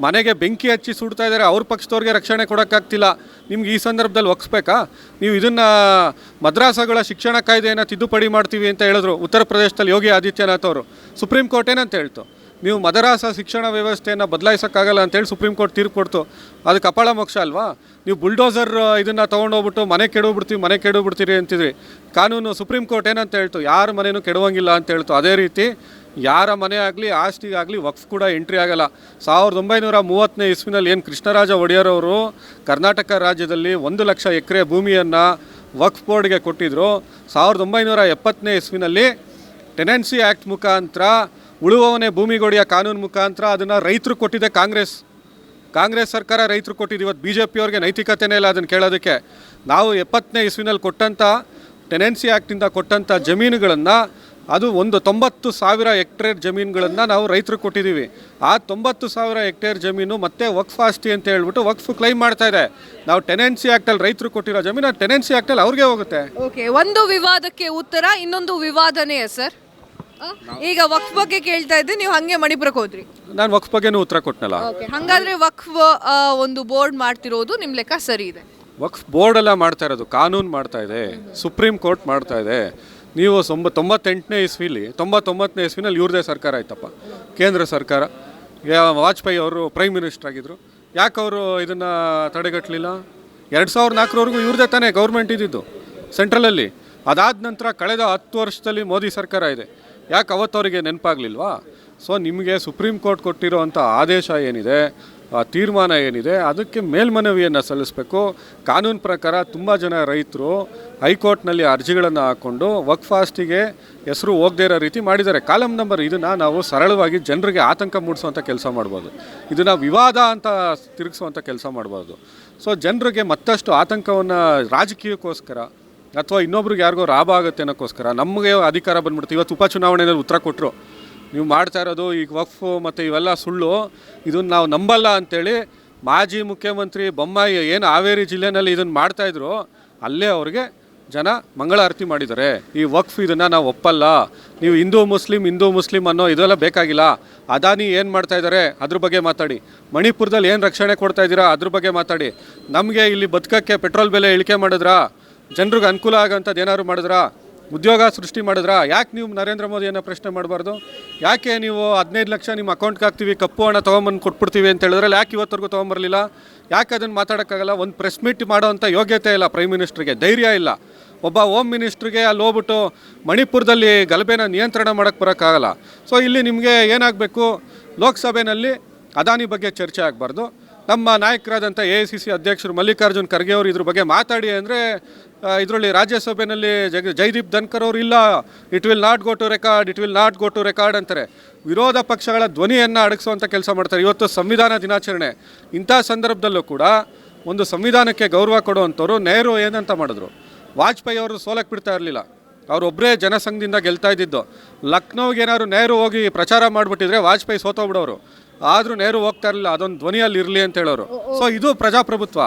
ಮನೆಗೆ ಬೆಂಕಿ ಹಚ್ಚಿ ಸುಡ್ತಾ ಇದ್ದಾರೆ. ಅವ್ರ ಪಕ್ಷದವ್ರಿಗೆ ರಕ್ಷಣೆ ಕೊಡೋಕ್ಕಾಗ್ತಿಲ್ಲ. ನಿಮ್ಗೆ ಈ ಸಂದರ್ಭದಲ್ಲಿ ಒಗ್ಸ್ಬೇಕಾ? ನೀವು ಇದನ್ನು ಮದ್ರಾಸಗಳ ಶಿಕ್ಷಣ ಕಾಯ್ದೆಯನ್ನು ತಿದ್ದುಪಡಿ ಮಾಡ್ತೀವಿ ಅಂತ ಹೇಳಿದ್ರು ಉತ್ತರ ಪ್ರದೇಶದಲ್ಲಿ ಯೋಗಿ ಆದಿತ್ಯನಾಥ್ ಅವರು. ಸುಪ್ರೀಂ ಕೋರ್ಟ್ ಏನಂತ ಹೇಳ್ತು, ನೀವು ಮದರಾಸ ಶಿಕ್ಷಣ ವ್ಯವಸ್ಥೆಯನ್ನು ಬದಲಾಯಿಸೋಕ್ಕಾಗಲ್ಲ ಅಂತೇಳಿ ಸುಪ್ರೀಂ ಕೋರ್ಟ್ ತೀರ್ಪು ಕೊಡ್ತು. ಅದು ಕಪಾಳ ಮೋಕ್ಷ ಅಲ್ವಾ? ನೀವು ಬುಲ್ಡೋಸರ್ ಇದನ್ನು ತೊಗೊಂಡೋಗ್ಬಿಟ್ಟು ಮನೆ ಕೆಡಬಿಡ್ತೀರಿ ಅಂತಿದ್ರಿ. ಕಾನೂನು ಸುಪ್ರೀಂ ಕೋರ್ಟ್ ಏನಂತ ಹೇಳ್ತು, ಯಾರ ಮನೆಯೂ ಕೆಡವಂಗಿಲ್ಲ ಅಂತ ಹೇಳ್ತು. ಅದೇ ರೀತಿ ಯಾರ ಮನೆ ಆಗಲಿ ಆಸ್ತಿಗಾಗಲಿ ವಕ್ಫ್ ಕೂಡ ಎಂಟ್ರಿ ಆಗಲ್ಲ. 1930ನೇ ಇಸ್ವಿನಲ್ಲಿ ಏನು ಕೃಷ್ಣರಾಜ ಒಡೆಯರ್ ಅವರು ಕರ್ನಾಟಕ ರಾಜ್ಯದಲ್ಲಿ 1 ಲಕ್ಷ ಎಕರೆ ಭೂಮಿಯನ್ನು ವಕ್ಫ್ ಬೋರ್ಡ್ಗೆ ಕೊಟ್ಟಿದ್ರು. 1970ನೇ ಇಸ್ವಿನಲ್ಲಿ ಟೆನೆನ್ಸಿ ಆ್ಯಕ್ಟ್ ಮುಖಾಂತರ, ಉಳುವವನೇ ಭೂಮಿಗೊಡೆಯ ಕಾನೂನು ಮುಖಾಂತರ ಅದನ್ನು ರೈತರು ಕೊಟ್ಟಿದೆ ಕಾಂಗ್ರೆಸ್ ಸರ್ಕಾರ ರೈತರು ಕೊಟ್ಟಿದ್ದು. ಇವತ್ತು BJP ಅವ್ರಿಗೆ ನೈತಿಕತೆನೇ ಇಲ್ಲ ಅದನ್ನು ಕೇಳೋದಕ್ಕೆ. ನಾವು 70ನೇ ಇಸ್ವಿನಲ್ಲಿ ಕೊಟ್ಟಂಥ ಟೆನೆನ್ಸಿ ಆ್ಯಕ್ಟಿಂದ ಕೊಟ್ಟಂಥ ಜಮೀನುಗಳನ್ನು, ಅದು 90,000 ಹೆಕ್ಟೇರ್ ಜಮೀನುಗಳನ್ನು ನಾವು ರೈತರು ಕೊಟ್ಟಿದ್ದೀವಿ. ಆ 90,000 ಹೆಕ್ಟೇರ್ ಜಮೀನು ಮತ್ತೆ ವಕ್ಫ್ ಆಸ್ತಿ ಅಂತ ಹೇಳ್ಬಿಟ್ಟು ವಕ್ಫ್ ಕ್ಲೈಮ್ ಮಾಡ್ತಾ ಇದೆ. ನಾವು ಟೆನೆನ್ಸಿ ಆ್ಯಕ್ಟಲ್ಲಿ ರೈತರು ಕೊಟ್ಟಿರೋ ಜಮೀನು ಟೆನೆನ್ಸಿ ಆ್ಯಕ್ಟಲ್ಲಿ ಅವ್ರಿಗೆ ಹೋಗುತ್ತೆ. ಓಕೆ, ಒಂದು ವಿವಾದಕ್ಕೆ ಉತ್ತರ, ಇನ್ನೊಂದು ವಿವಾದನೇ ಸರ್. ಈಗ ವಕ್ಫ್ ಬಗ್ಗೆ ಕೇಳ್ತಾ ಇದ್ದೆ, ನೀವು ಹಂಗೆ ಮಣಿಪುರಕ್ಕೆ ಹೋದ್ರಿ. ನಾನು ವಕ್ಫ್ ಬಗ್ಗೆನೂ ಉತ್ತರ ಕೊಟ್ಟನಲ್ಲ. ಹಾಗಾದ್ರೆ ವಕ್ಫ್ ಒಂದು ಬೋರ್ಡ್ ಮಾಡ್ತಿರೋದು ನಿಮ್ಮ ಲೆಕ್ಕ ಸರಿ ಇದೆ? ವಕ್ಫ್ ಬೋರ್ಡ್ ಎಲ್ಲ ಮಾಡ್ತಾ ಇರೋದು, ಕಾನೂನು ಮಾಡ್ತಾ ಇದೆ, ಸುಪ್ರೀಂ ಕೋರ್ಟ್ ಮಾಡ್ತಾ ಇದೆ. ನೀವು 98ನೇ ಇಸ್ವಿಲಿ 99ನೇ ಇಸ್ವಿನಲ್ಲಿ ಇವ್ರದೇ ಸರ್ಕಾರ ಆಯ್ತಪ್ಪ, ಕೇಂದ್ರ ಸರ್ಕಾರ. ವಾಜಪೇಯಿ ಅವರು ಪ್ರೈಮ್ ಮಿನಿಸ್ಟರ್ ಆಗಿದ್ರು. ಯಾಕೆ ಅವರು ಇದನ್ನು ತಡೆಗಟ್ಟಲಿಲ್ಲ? 2004ವರೆಗೂ ಇವ್ರದೇ ತಾನೇ ಗೌರ್ಮೆಂಟ್ ಇದ್ದಿದ್ದು ಸೆಂಟ್ರಲಲ್ಲಿ. ಅದಾದ ನಂತರ ಕಳೆದ 10 ವರ್ಷದಲ್ಲಿ ಮೋದಿ ಸರ್ಕಾರ ಇದೆ. ಯಾಕೆ ಅವತ್ತವರಿಗೆ ನೆನಪಾಗಲಿಲ್ವಾ? ಸೊ ನಿಮಗೆ ಸುಪ್ರೀಂ ಕೋರ್ಟ್ ಕೊಟ್ಟಿರೋ ಅಂಥ ಆದೇಶ ಏನಿದೆ, ತೀರ್ಮಾನ ಏನಿದೆ, ಅದಕ್ಕೆ ಮೇಲ್ಮನವಿಯನ್ನು ಸಲ್ಲಿಸಬೇಕು. ಕಾನೂನು ಪ್ರಕಾರ ತುಂಬ ಜನ ರೈತರು ಹೈಕೋರ್ಟ್ನಲ್ಲಿ ಅರ್ಜಿಗಳನ್ನು ಹಾಕ್ಕೊಂಡು ವಕ್ಫ್ ಆಸ್ತಿಗೆ ಹೆಸರು ಹೋಗದೇ ಇರೋ ರೀತಿ ಮಾಡಿದ್ದಾರೆ. ಕಾಲಮ್ ನಂಬರ್ ಇದನ್ನು ನಾವು ಸರಳವಾಗಿ ಜನರಿಗೆ ಆತಂಕ ಮೂಡಿಸುವಂಥ ಕೆಲಸ ಮಾಡ್ಬೋದು, ಇದನ್ನು ವಿವಾದ ಅಂತ ತಿರುಗಿಸುವಂಥ ಕೆಲಸ ಮಾಡ್ಬೋದು. ಸೊ ಜನರಿಗೆ ಮತ್ತಷ್ಟು ಆತಂಕವನ್ನು ರಾಜಕೀಯಕ್ಕೋಸ್ಕರ ಅಥವಾ ಇನ್ನೊಬ್ರಿಗೆ ಯಾರಿಗೋ ಲಾಭ ಆಗುತ್ತೆ ಅನ್ನೋಕ್ಕೋಸ್ಕರ ನಮಗೆ ಅಧಿಕಾರ ಬಂದ್ಬಿಡ್ತು. ಇವತ್ತು ಉಪಚುನಾವಣೆಯಲ್ಲಿ ಉತ್ತರ ಕೊಟ್ಟರು, ನೀವು ಮಾಡ್ತಾ ಇರೋದು ಈಗ ವಕ್ಫ್ ಮತ್ತು ಇವೆಲ್ಲ ಸುಳ್ಳು, ಇದನ್ನು ನಾವು ನಂಬಲ್ಲ ಅಂಥೇಳಿ ಮಾಜಿ ಮುಖ್ಯಮಂತ್ರಿ ಬೊಮ್ಮಾಯಿ ಏನು ಹಾವೇರಿ ಜಿಲ್ಲೆಯಲ್ಲಿ ಇದನ್ನು ಮಾಡ್ತಾಯಿದ್ರು, ಅಲ್ಲೇ ಅವ್ರಿಗೆ ಜನ ಮಂಗಳಾರತಿ ಮಾಡಿದ್ದಾರೆ. ಈ ವಕ್ಫ್ ಇದನ್ನು ನಾವು ಒಪ್ಪಲ್ಲ, ನೀವು ಹಿಂದೂ ಮುಸ್ಲಿಂ ಅನ್ನೋ ಇದೆಲ್ಲ ಬೇಕಾಗಿಲ್ಲ. ಅದಾನಿ ಏನು ಮಾಡ್ತಾ ಇದ್ದಾರೆ ಅದ್ರ ಬಗ್ಗೆ ಮಾತಾಡಿ, ಮಣಿಪುರದಲ್ಲಿ ಏನು ರಕ್ಷಣೆ ಕೊಡ್ತಾ ಇದ್ದೀರಾ ಅದ್ರ ಬಗ್ಗೆ ಮಾತಾಡಿ. ನಮಗೆ ಇಲ್ಲಿ ಬದುಕೋಕ್ಕೆ ಪೆಟ್ರೋಲ್ ಬೆಲೆ ಇಳಿಕೆ ಮಾಡಿದ್ರಾ, ಜನರಿಗೆ ಅನುಕೂಲ ಆಗೋಂಥದ್ದು ಏನಾದ್ರು ಮಾಡಿದ್ರಾ, ಉದ್ಯೋಗ ಸೃಷ್ಟಿ ಮಾಡಿದ್ರಾ? ಯಾಕೆ ನೀವು ನರೇಂದ್ರ ಮೋದಿಯನ್ನು ಪ್ರಶ್ನೆ ಮಾಡಬಾರ್ದು? ಯಾಕೆ ನೀವು 15 ಲಕ್ಷ ನಿಮ್ಮ ಅಕೌಂಟ್ಗೆ ಹಾಕ್ತೀವಿ, ಕಪ್ಪು ಹಣ ತೊಗೊಂಬಂದು ಕೊಟ್ಬಿಡ್ತೀವಿ ಅಂತ ಹೇಳಿದ್ರಲ್ಲಿ ಯಾಕೆ ಇವತ್ತರೆಗೂ ತೊಗೊಂಬರಲಿಲ್ಲ? ಯಾಕೆ ಅದನ್ನು ಮಾತಾಡೋಕ್ಕಾಗಲ್ಲ? ಒಂದು ಪ್ರೆಸ್ ಮೀಟ್ ಮಾಡೋವಂಥ ಯೋಗ್ಯತೆ ಇಲ್ಲ ಪ್ರೈಮ್ ಮಿನಿಸ್ಟ್ರಿಗೆ, ಧೈರ್ಯ ಇಲ್ಲ. ಒಬ್ಬ ಹೋಮ್ ಮಿನಿಸ್ಟ್ರಿಗೆ ಅಲ್ಲಿ ಹೋಗ್ಬಿಟ್ಟು ಮಣಿಪುರದಲ್ಲಿ ಗಲಭೆನ ನಿಯಂತ್ರಣ ಮಾಡೋಕ್ಕೆ ಬರೋಕ್ಕಾಗಲ್ಲ. ಸೊ ಇಲ್ಲಿ ನಿಮಗೆ ಏನಾಗಬೇಕು, ಲೋಕಸಭೆಯಲ್ಲಿ ಅದಾನಿ ಬಗ್ಗೆ ಚರ್ಚೆ ಆಗಬಾರ್ದು. ನಮ್ಮ ನಾಯಕರಾದಂಥ AICC ಅಧ್ಯಕ್ಷರು ಮಲ್ಲಿಕಾರ್ಜುನ್ ಖರ್ಗೆ ಅವರು ಇದ್ರ ಬಗ್ಗೆ ಮಾತಾಡಿ ಅಂದರೆ ಇದರಲ್ಲಿ ರಾಜ್ಯಸಭೆಯಲ್ಲಿ ಜೈದೀಪ್ ಧನ್ಕರ್ ಅವರು ಇಲ್ಲ, it will not go to record ಅಂತಾರೆ. ವಿರೋಧ ಪಕ್ಷಗಳ ಧ್ವನಿಯನ್ನು ಅಡಗಿಸುವಂಥ ಕೆಲಸ ಮಾಡ್ತಾರೆ. ಇವತ್ತು ಸಂವಿಧಾನ ದಿನಾಚರಣೆ, ಇಂಥ ಸಂದರ್ಭದಲ್ಲೂ ಕೂಡ ಒಂದು ಸಂವಿಧಾನಕ್ಕೆ ಗೌರವ ಕೊಡುವಂಥವ್ರು ನೆಹರು ಏನಂತ ಮಾಡಿದ್ರು, ವಾಜಪೇಯಿ ಅವರು ಸೋಲಕ್ಕೆ ಬಿಡ್ತಾ ಇರಲಿಲ್ಲ. ಅವರೊಬ್ಬರೇ ಜನಸಂಘದಿಂದ ಗೆಲ್ತಾ ಇದ್ದಿದ್ದು. ಲಕ್ನೋಗೆ ಏನಾದ್ರು ನೆಹರು ಹೋಗಿ ಪ್ರಚಾರ ಮಾಡಿಬಿಟ್ಟಿದ್ರೆ ವಾಜಪೇಯಿ ಸೋತೋಗ್ಬಿಡೋರು. ಆದರೂ ನೆಹರು ಹೋಗ್ತಾ ಇರಲಿಲ್ಲ, ಅದೊಂದು ಧ್ವನಿಯಲ್ಲಿ ಇರಲಿ ಅಂತ ಹೇಳೋರು. ಸೊ ಇದು ಪ್ರಜಾಪ್ರಭುತ್ವ.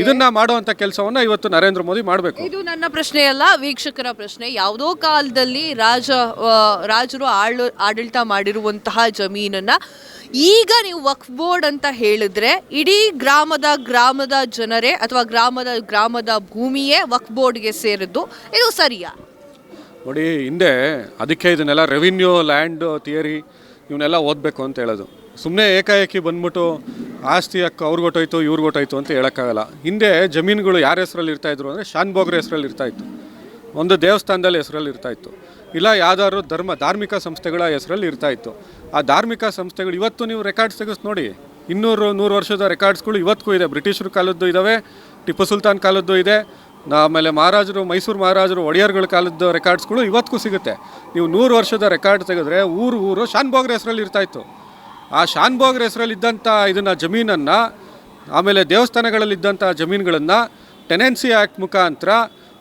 ಇದನ್ನ ಮಾಡುವಂಥ ಕೆಲಸವನ್ನು ಇವತ್ತು ನರೇಂದ್ರ ಮೋದಿ ಮಾಡಬೇಕು. ಇದು ನನ್ನ ಪ್ರಶ್ನೆ ಅಲ್ಲ, ವೀಕ್ಷಕರ ಪ್ರಶ್ನೆ. ಯಾವುದೋ ಕಾಲದಲ್ಲಿ ರಾಜರು ಆಡಳಿತ ಮಾಡಿರುವಂತಹ ಜಮೀನನ್ನ ಈಗ ನೀವು ವಕ್ಫ್ ಬೋರ್ಡ್ ಅಂತ ಹೇಳಿದ್ರೆ ಇಡೀ ಗ್ರಾಮದ ಜನರೇ ಅಥವಾ ಗ್ರಾಮದ ಭೂಮಿಯೇ ವಕ್ಫ್ ಬೋರ್ಡ್ಗೆ ಸೇರಿದ್ದು, ಇದು ಸರಿಯಾ? ನೋಡಿ, ಹಿಂದೆ ಅದಕ್ಕೆ ಇದನ್ನೆಲ್ಲ ರೆವಿನ್ಯೂ ಲ್ಯಾಂಡ್ ಥಿಯರಿ ಇವನ್ನೆಲ್ಲ ಓದಬೇಕು ಅಂತ ಹೇಳೋದು. ಸುಮ್ಮನೆ ಏಕಾಏಕಿ ಬಂದ್ಬಿಟ್ಟು ಆಸ್ತಿ ಹಕ್ಕು ಅವ್ರಿಗೊಟ್ಟೋಯ್ತು ಇವ್ರಿಗೊಟ್ಟೋಯ್ತು ಅಂತ ಹೇಳೋಕ್ಕಾಗಲ್ಲ. ಹಿಂದೆ ಜಮೀನುಗಳು ಯಾರ ಹೆಸರಲ್ಲಿ ಇರ್ತಾಯಿದ್ರು ಅಂದರೆ ಶಾನ್ಭೋಗ್ರ ಹೆಸರಲ್ಲಿ ಇರ್ತಾಯಿತ್ತು, ಒಂದು ದೇವಸ್ಥಾನದಲ್ಲಿ ಹೆಸರಲ್ಲಿ ಇರ್ತಾಯಿತ್ತು, ಇಲ್ಲ ಯಾವ್ದಾದ್ರು ಧಾರ್ಮಿಕ ಸಂಸ್ಥೆಗಳ ಹೆಸರಲ್ಲಿ ಇರ್ತಾಯಿತ್ತು. ಆ ಧಾರ್ಮಿಕ ಸಂಸ್ಥೆಗಳು ಇವತ್ತು ನೀವು ರೆಕಾರ್ಡ್ಸ್ ತೆಗೆಸಿ ನೋಡಿ, 200-100 ವರ್ಷದ ರೆಕಾರ್ಡ್ಸ್ಗಳು ಇವತ್ತಿಗೂ ಇದೆ. ಬ್ರಿಟಿಷರ ಕಾಲದ್ದು ಇದ್ದಾವೆ, ಟಿಪ್ಪು ಸುಲ್ತಾನ್ ಕಾಲದ್ದು ಇದೆ, ಆಮೇಲೆ ಮೈಸೂರು ಮಹಾರಾಜರು ಒಡೆಯರ್ಗಳ ಕಾಲದ ರೆಕಾರ್ಡ್ಸ್ಗಳು ಇವತ್ತಿಗೂ ಸಿಗುತ್ತೆ. ನೀವು 100 ವರ್ಷದ ರೆಕಾರ್ಡ್ ತೆಗೆದ್ರೆ ಊರು ಶಾನ್ಭೋಗ್ರ ಹೆಸರಲ್ಲಿ ಇರ್ತಾಯಿತ್ತು. ಆ ಶಾನ್ಭೋಗ್ರ ಹೆಸರಲ್ಲಿ ಇದ್ದಂಥ ಇದನ್ನು ಜಮೀನನ್ನು, ಆಮೇಲೆ ದೇವಸ್ಥಾನಗಳಲ್ಲಿದ್ದಂಥ ಜಮೀನುಗಳನ್ನು ಟೆನೆನ್ಸಿ ಆ್ಯಕ್ಟ್ ಮುಖಾಂತರ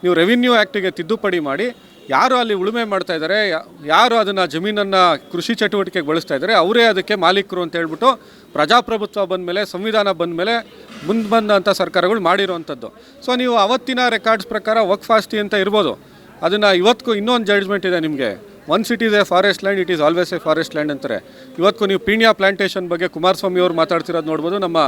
ನೀವು ರೆವಿನ್ಯೂ ಆ್ಯಕ್ಟಿಗೆ ತಿದ್ದುಪಡಿ ಮಾಡಿ, ಯಾರು ಅಲ್ಲಿ ಉಳುಮೆ ಮಾಡ್ತಾ ಇದ್ದಾರೆ, ಯಾರು ಅದನ್ನು ಜಮೀನನ್ನು ಕೃಷಿ ಚಟುವಟಿಕೆಗೆ ಬಳಸ್ತಾ ಇದ್ದಾರೆ, ಅವರೇ ಅದಕ್ಕೆ ಮಾಲೀಕರು ಅಂತ ಹೇಳ್ಬಿಟ್ಟು ಪ್ರಜಾಪ್ರಭುತ್ವ ಬಂದಮೇಲೆ, ಸಂವಿಧಾನ ಬಂದಮೇಲೆ ಮುಂದೆ ಬಂದಂಥ ಸರ್ಕಾರಗಳು ಮಾಡಿರೋವಂಥದ್ದು. ಸೊ ನೀವು ಅವತ್ತಿನ ರೆಕಾರ್ಡ್ಸ್ ಪ್ರಕಾರ ವಕ್ಫ್ ಆಸ್ತಿ ಅಂತ ಇರ್ಬೋದು. ಅದನ್ನು ಇವತ್ತಿಗೂ ಇನ್ನೊಂದು ಜಡ್ಜ್ಮೆಂಟ್ ಇದೆ ನಿಮಗೆ, once it is A forest land it is always A forest land ಅಂತಾರೆ. ಇವತ್ತು ನೀವು ಪೀಣ್ಯ ಪ್ಲಾಂಟೇಷನ್ ಬಗ್ಗೆ ಕುಮಾರಸ್ವಾಮಿ ಅವರು ಮಾತಾಡ್ತಿರೋದು ನೋಡ್ಬೋದು, ನಮ್ಮ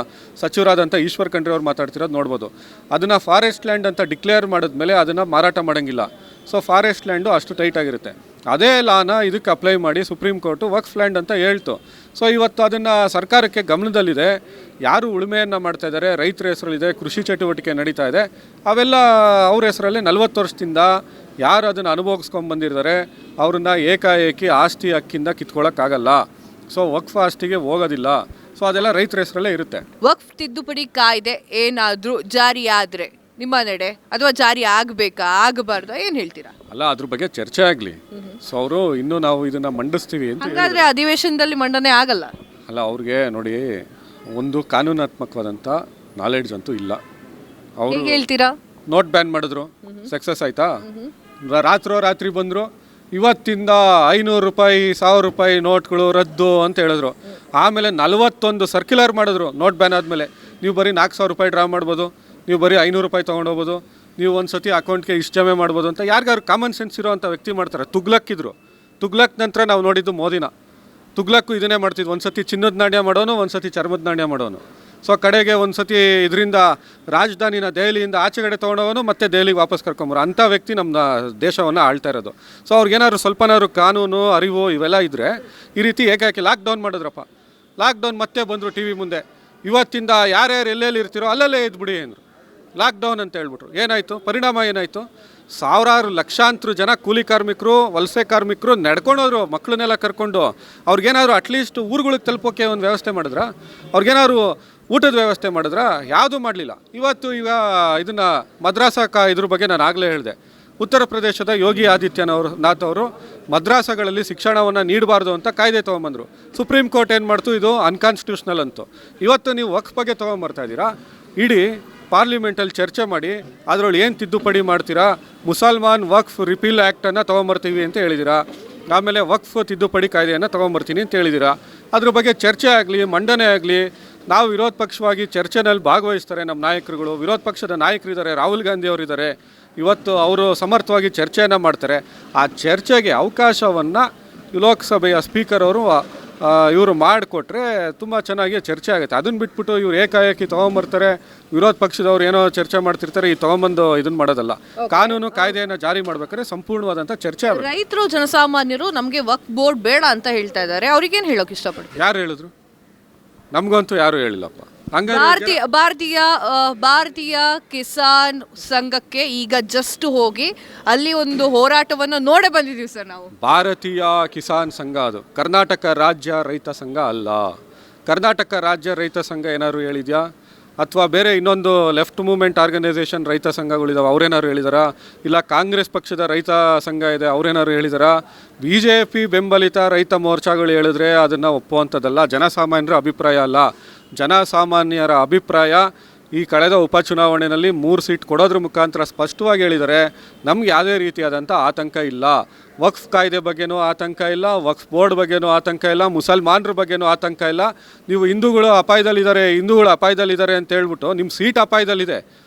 ಸಚಿವರಾದಂಥ ಈಶ್ವರ್ ಖಂಡ್ರೆ ಅವ್ರು ಮಾತಾಡ್ತಿರೋದು ನೋಡ್ಬೋದು. ಅದನ್ನು ಫಾರೆಸ್ಟ್ ಲ್ಯಾಂಡ್ ಅಂತ ಡಿಕ್ಲೇರ್ ಮಾಡಿದ್ಮೇಲೆ ಅದನ್ನು ಮಾರಾಟ ಮಾಡೋಂಗಿಲ್ಲ. ಸೊ ಫಾರೆಸ್ಟ್ ಲ್ಯಾಂಡು ಅಷ್ಟು ಟೈಟ್ ಆಗಿರುತ್ತೆ. ಅದೇ ಲಾನ ಇದಕ್ಕೆ ಅಪ್ಲೈ ಮಾಡಿ ಸುಪ್ರೀಂ ಕೋರ್ಟು ವಕ್ಫ್ ಲ್ಯಾಂಡ್ ಅಂತ ಹೇಳ್ತು. ಸೊ ಇವತ್ತು ಅದನ್ನು ಸರ್ಕಾರಕ್ಕೆ ಗಮನದಲ್ಲಿದೆ, ಯಾರು ಉಳುಮೆಯನ್ನು ಮಾಡ್ತಾಯಿದ್ದಾರೆ, ರೈತರ ಹೆಸರಲ್ಲಿದೆ, ಕೃಷಿ ಚಟುವಟಿಕೆ ನಡೀತಾ ಇದೆ, ಅವೆಲ್ಲ ಅವ್ರ ಹೆಸರಲ್ಲೇ 40 ವರ್ಷದಿಂದ ಯಾರು ಅದನ್ನು ಅನುಭವಿಸ್ಕೊಂಡ್ಬಂದಿರ್ತಾರೆ ಅವ್ರನ್ನ ಏಕಾಏಕಿ ಆಸ್ತಿ ಹಕ್ಕಿಂದ ಕಿತ್ಕೊಳ್ಳೋಕ್ಕಾಗಲ್ಲ. ಸೊ ವಕ್ಫ್ ಆಸ್ತಿಗೆ ಹೋಗೋದಿಲ್ಲ. ಸೊ ಅದೆಲ್ಲ ರೈತರ ಹೆಸರಲ್ಲೇ ಇರುತ್ತೆ. ವಕ್ಫ್ ತಿದ್ದುಪಡಿ ಕಾಯ್ದೆ ಏನಾದರೂ ಜಾರಿ ಆದರೆ ನಿಮ್ಮ ನಡೆ ಅಥವಾ ಜಾರಿ ಆಗಬೇಕಾ ಆಗಬಾರ್ದಾ, ಏನು ಹೇಳ್ತೀರಾ? ಅಲ್ಲ, ಅದ್ರ ಬಗ್ಗೆ ಚರ್ಚೆ ಆಗಲಿ. ಸೊ ಅವರು ಇನ್ನೂ ನಾವು ಇದನ್ನು ಮಂಡಿಸ್ತೀವಿ ಅಂತ. ಹಾಗಾದರೆ ಅಧಿವೇಶನದಲ್ಲಿ ಮಂಡನೆ ಆಗಲ್ಲ? ಅಲ್ಲ, ಅವ್ರಿಗೆ ನೋಡಿ, ಒಂದು ಕಾನೂನಾತ್ಮಕವಾದಂಥ ನಾಲೆಡ್ಜ್ ಅಂತೂ ಇಲ್ಲ. ಅವರು ಹೇಳ್ತೀರಾ ನೋಟ್ ಬ್ಯಾನ್ ಮಾಡಿದ್ರು, ಸಕ್ಸಸ್ ಆಯ್ತಾ? ರಾತ್ರಿ ಬಂದರು, ಇವತ್ತಿಂದ 500 ರೂಪಾಯಿ 1000 ರೂಪಾಯಿ ನೋಟ್ಗಳು ರದ್ದು ಅಂತ ಹೇಳಿದ್ರು. ಆಮೇಲೆ 41 ಸರ್ಕ್ಯುಲರ್ ಮಾಡಿದ್ರು. ನೋಟ್ ಬ್ಯಾನ್ ಆದಮೇಲೆ ನೀವು ಬರೀ 4000 ರೂಪಾಯಿ ಡ್ರಾ ಮಾಡ್ಬೋದು, ನೀವು ಬರೀ 500 ರೂಪಾಯಿ ತೊಗೊಂಡೋಗ್ಬೋದು, ನೀವು ಒಂದು ಸತಿ ಅಕೌಂಟ್ಗೆ ಇಷ್ಟು ಜಮೆ ಮಾಡ್ಬೋದು ಅಂತ ಯಾರಿಗಾರು ಕಾಮನ್ ಸೆನ್ಸ್ ಇರೋವಂಥ ವ್ಯಕ್ತಿ ಮಾಡ್ತಾರೆ. ತುಗ್ಲಕ್ ನಂತರ ನಾವು ನೋಡಿದ್ದು ಮೋದಿನ. ತುಗ್ಲಕ್ಕು ಇದನ್ನೇ ಮಾಡ್ತಿದ್ವು, ಒಂದು ಸತಿ ಚಿನ್ನದ ನಾಣ್ಯ ಮಾಡೋನು, ಒಂದು ಸತಿ ಚರ್ಮದ ನಾಣ್ಯ ಮಾಡೋನು. ಸೊ ಕಡೆಗೆ ಒಂದು ಸತಿ ಇದರಿಂದ ರಾಜಧಾನಿನ ದೆಹಲಿಯಿಂದ ಆಚೆಗಡೆ ತೊಗೊಂಡವನು ಮತ್ತೆ ದೆಹಲಿಗೆ ವಾಪಸ್ ಕರ್ಕೊಂಬರೋ ಅಂಥ ವ್ಯಕ್ತಿ ನಮ್ಮ ದೇಶವನ್ನು ಆಳ್ತಾ ಇರೋದು. ಸೊ ಅವ್ರಿಗೇನಾದ್ರು ಸ್ವಲ್ಪನಾದ್ರು ಕಾನೂನು ಅರಿವು ಇವೆಲ್ಲ ಇದ್ದರೆ ಈ ರೀತಿ ಏಕಾಏಕಿ ಲಾಕ್ಡೌನ್ ಮಾಡಿದ್ರಪ್ಪ. ಲಾಕ್ಡೌನ್ ಮತ್ತೆ ಬಂದರು ಟಿ ವಿ ಮುಂದೆ, ಇವತ್ತಿಂದ ಯಾರ್ಯಾರು ಎಲ್ಲೆಲ್ಲಿ ಇರ್ತಿರೋ ಅಲ್ಲಲ್ಲೇ ಇದ್ಬಿಡಿ ಅಂದರು. ಲಾಕ್ಡೌನ್ ಅಂತ ಹೇಳ್ಬಿಟ್ರು. ಏನಾಯಿತು? ಪರಿಣಾಮ ಏನಾಯಿತು? ಸಾವಿರಾರು ಲಕ್ಷಾಂತರ ಜನ ಕೂಲಿ ಕಾರ್ಮಿಕರು, ವಲಸೆ ಕಾರ್ಮಿಕರು ನಡ್ಕೊಂಡೋದ್ರು, ಮಕ್ಕಳನ್ನೆಲ್ಲ ಕರ್ಕೊಂಡು. ಅವ್ರಿಗೇನಾದ್ರು ಅಟ್ಲೀಸ್ಟ್ ಊರುಗಳಿಗೆ ತಲುಪೋಕ್ಕೆ ಒಂದು ವ್ಯವಸ್ಥೆ ಮಾಡಿದ್ರಾ? ಅವ್ರಿಗೇನಾದ್ರು ಊಟದ ವ್ಯವಸ್ಥೆ ಮಾಡಿದ್ರಾ? ಯಾವುದೂ ಮಾಡಲಿಲ್ಲ. ಈಗ ಇದನ್ನು ಇದ್ರ ಬಗ್ಗೆ ನಾನು ಆಗಲೇ ಹೇಳಿದೆ. ಉತ್ತರ ಪ್ರದೇಶದ ಯೋಗಿ ಆದಿತ್ಯನಾಥ್ ಅವರು ಮದ್ರಾಸಗಳಲ್ಲಿ ಶಿಕ್ಷಣವನ್ನು ನೀಡಬಾರ್ದು ಅಂತ ಕಾಯ್ದೆ ತೊಗೊಂಬಂದರು. ಸುಪ್ರೀಂ ಕೋರ್ಟ್ ಏನು ಮಾಡ್ತು, ಇದು ಅನ್ಕಾನ್ಸ್ಟಿಟ್ಯೂಷನಲ್ ಅಂತು. ಇವತ್ತು ನೀವು ವಕ್ಫ್ ಬಗ್ಗೆ ತೊಗೊಂಬರ್ತಾ ಇದ್ದೀರಾ, ಇಡೀ ಪಾರ್ಲಿಮೆಂಟಲ್ಲಿ ಚರ್ಚೆ ಮಾಡಿ ಅದರೊಳಗೆ ಏನು ತಿದ್ದುಪಡಿ ಮಾಡ್ತೀರಾ, ಮುಸಲ್ಮಾನ್ ವಕ್ಫ್ ರಿಪೀಲ್ ಆ್ಯಕ್ಟನ್ನು ತೊಗೊಂಬರ್ತೀವಿ ಅಂತ ಹೇಳಿದ್ದೀರಾ, ಆಮೇಲೆ ವಕ್ಫ್ ತಿದ್ದುಪಡಿ ಕಾಯ್ದೆಯನ್ನು ತೊಗೊಂಬರ್ತೀನಿ ಅಂತ ಹೇಳಿದ್ದೀರಾ. ಅದ್ರ ಬಗ್ಗೆ ಚರ್ಚೆ ಆಗಲಿ, ಮಂಡನೆ ಆಗಲಿ. ನಾವು ವಿರೋಧ ಪಕ್ಷವಾಗಿ ಚರ್ಚೆನಲ್ಲಿ ಭಾಗವಹಿಸ್ತಾರೆ ನಮ್ಮ ನಾಯಕರುಗಳು. ವಿರೋಧ ಪಕ್ಷದ ನಾಯಕರಿದ್ದಾರೆ, ರಾಹುಲ್ ಗಾಂಧಿ ಅವರಿದ್ದಾರೆ. ಇವತ್ತು ಅವರು ಸಮರ್ಥವಾಗಿ ಚರ್ಚೆಯನ್ನು ಮಾಡ್ತಾರೆ. ಆ ಚರ್ಚೆಗೆ ಅವಕಾಶವನ್ನು ಲೋಕಸಭೆಯ ಸ್ಪೀಕರ್ ಅವರು ಇವರು ಮಾಡಿಕೊಟ್ರೆ ತುಂಬ ಚೆನ್ನಾಗಿ ಚರ್ಚೆ ಆಗುತ್ತೆ. ಅದನ್ನು ಬಿಟ್ಬಿಟ್ಟು ಇವ್ರು ಏಕಾಏಕಿ ತೊಗೊಂಬರ್ತಾರೆ, ವಿರೋಧ ಪಕ್ಷದವ್ರು ಏನೋ ಚರ್ಚೆ ಮಾಡ್ತಿರ್ತಾರೆ, ಈ ತೊಗೊಂಬಂದು ಇದನ್ನು ಮಾಡೋದಲ್ಲ. ಕಾನೂನು ಕಾಯ್ದೆಯನ್ನು ಜಾರಿ ಮಾಡ್ಬೇಕಾದ್ರೆ ಸಂಪೂರ್ಣವಾದಂಥ ಚರ್ಚೆ ಆಗುತ್ತೆ. ರೈತರು, ಜನಸಾಮಾನ್ಯರು ನಮಗೆ ವಕ್ಫ್ ಬೋರ್ಡ್ ಬೇಡ ಅಂತ ಹೇಳ್ತಾ ಇದ್ದಾರೆ, ಅವ್ರಿಗೇನು ಹೇಳೋಕೆ ಇಷ್ಟಪಡ್ತಾರೆ? ಯಾರು ಹೇಳಿದ್ರು? ನಮಗಂತೂ ಯಾರು ಹೇಳಿಲ್ಲಪ್ಪ. ಭಾರತೀಯ ಕಿಸಾನ್ ಸಂಘಕ್ಕೆ ಈಗ ಜಸ್ಟ್ ಹೋಗಿ ಅಲ್ಲಿ ಒಂದು ಹೋರಾಟವನ್ನು ನೋಡೇ ಬಂದಿದ್ದೀವಿ ಸರ್ ನಾವು. ಭಾರತೀಯ ಕಿಸಾನ್ ಸಂಘ ಅದು ಕರ್ನಾಟಕ ರಾಜ್ಯ ರೈತ ಸಂಘ ಅಲ್ಲ. ಕರ್ನಾಟಕ ರಾಜ್ಯ ರೈತ ಸಂಘ ಏನಾದ್ರು ಹೇಳಿದ್ಯಾ? ಅಥವಾ ಬೇರೆ ಇನ್ನೊಂದು ಲೆಫ್ಟ್ ಮೂವ್ಮೆಂಟ್ ಆರ್ಗನೈಸೇಷನ್ ರೈತ ಸಂಘಗಳಿದಾವೆ, ಅವ್ರೇನಾದ್ರು ಹೇಳಿದಾರಾ? ಇಲ್ಲ ಕಾಂಗ್ರೆಸ್ ಪಕ್ಷದ ರೈತ ಸಂಘ ಇದೆ, ಅವ್ರೇನಾದ್ರು ಹೇಳಿದಾರಾ? BJP ಬೆಂಬಲಿತ ರೈತ ಮೋರ್ಚಾಗಳು ಹೇಳಿದ್ರೆ ಅದನ್ನು ಒಪ್ಪುವಂಥದ್ದಲ್ಲ. ಜನಸಾಮಾನ್ಯರ ಅಭಿಪ್ರಾಯ ಅಲ್ಲ. ಜನಸಾಮಾನ್ಯರ ಅಭಿಪ್ರಾಯ ಈ ಕಳೆದ ಉಪಚುನಾವಣೆಯಲ್ಲಿ 3 ಸೀಟ್ ಕೊಡೋದ್ರ ಮುಖಾಂತರ ಸ್ಪಷ್ಟವಾಗಿ ಹೇಳಿದ್ದಾರೆ, ನಮ್ಗೆ ಯಾವುದೇ ರೀತಿಯಾದಂಥ ಆತಂಕ ಇಲ್ಲ. ವಕ್ಫ್ ಕಾಯ್ದೆ ಬಗ್ಗೆನೂ ಆತಂಕ ಇಲ್ಲ, ವಕ್ಫ್ ಬೋರ್ಡ್ ಬಗ್ಗೆನೂ ಆತಂಕ ಇಲ್ಲ, ಮುಸಲ್ಮಾನರ ಬಗ್ಗೆನೂ ಆತಂಕ ಇಲ್ಲ. ನೀವು ಹಿಂದೂಗಳು ಅಪಾಯದಲ್ಲಿದ್ದಾರೆ ಅಂತ ಹೇಳ್ಬಿಟ್ಟು ನಿಮ್ಮ ಸೀಟ್ ಅಪಾಯದಲ್ಲಿದೆ,